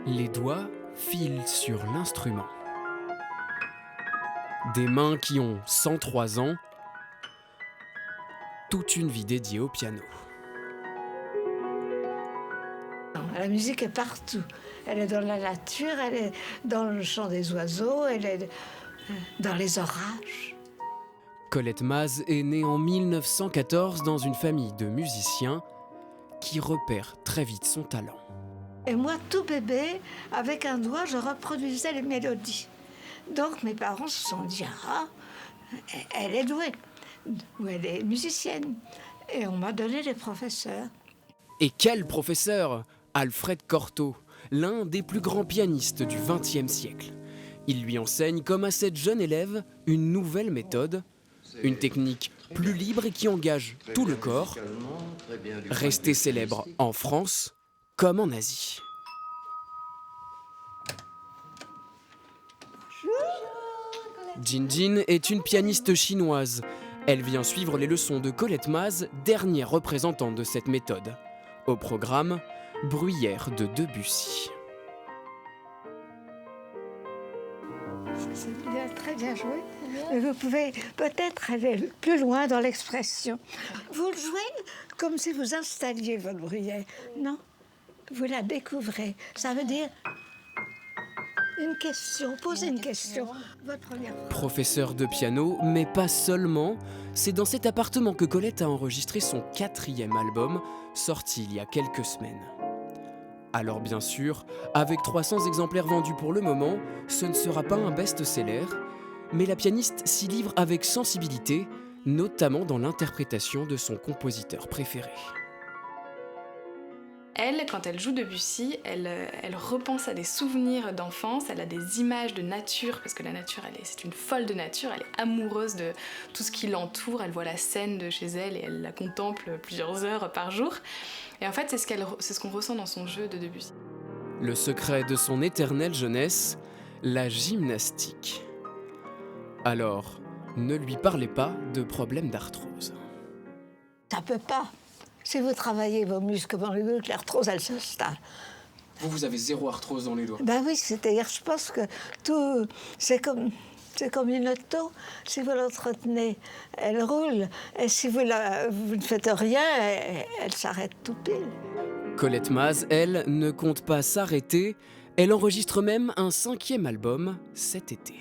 Les doigts filent sur l'instrument. Des mains qui ont 103 ans, toute une vie dédiée au piano. La musique est partout. Elle est dans la nature, elle est dans le chant des oiseaux, elle est dans les orages. Colette Maz est née en 1914 dans une famille de musiciens qui repèrent très vite son talent. Et moi, tout bébé, avec un doigt, je reproduisais les mélodies. Donc mes parents se sont dit « Ah, elle est douée » ou « Elle est musicienne ». Et on m'a donné des professeurs. Et quel professeur! Alfred Cortot, l'un des plus grands pianistes du XXe siècle. Il lui enseigne, comme à cette jeune élève, une nouvelle méthode, une technique plus libre et qui engage tout le corps, restée célèbre en France comme en Asie. Jin Jin est une pianiste chinoise. Elle vient suivre les leçons de Colette Maz, dernière représentante de cette méthode. Au programme, Bruyère de Debussy. C'est bien, très bien joué. Mais vous pouvez peut-être aller plus loin dans l'expression. Vous le jouez comme si vous installiez votre bruyère. Non, vous la découvrez. Ça veut dire une question, posez une question. Votre première fois. Professeur de piano, mais pas seulement. C'est dans cet appartement que Colette a enregistré son 4e album, sorti il y a quelques semaines. Alors bien sûr, avec 300 exemplaires vendus pour le moment, ce ne sera pas un best-seller, mais la pianiste s'y livre avec sensibilité, notamment dans l'interprétation de son compositeur préféré. Elle, quand elle joue Debussy, elle repense à des souvenirs d'enfance, elle a des images de nature, parce que la nature, c'est une folle de nature, elle est amoureuse de tout ce qui l'entoure, elle voit la scène de chez elle et elle la contemple plusieurs heures par jour. Et en fait, c'est ce qu'on ressent dans son jeu de Debussy. Le secret de son éternelle jeunesse, la gymnastique. Alors, ne lui parlez pas de problèmes d'arthrose. Ça peut pas. Si vous travaillez vos muscles dans les muscles, l'arthrose, elle s'installe. Vous avez zéro arthrose dans les doigts. Ben oui, c'est-à-dire, je pense que tout, c'est comme une auto. Si vous l'entretenez, elle roule. Et si vous ne faites rien, elle s'arrête tout pile. Colette Maz, elle, ne compte pas s'arrêter. Elle enregistre même un 5e album cet été.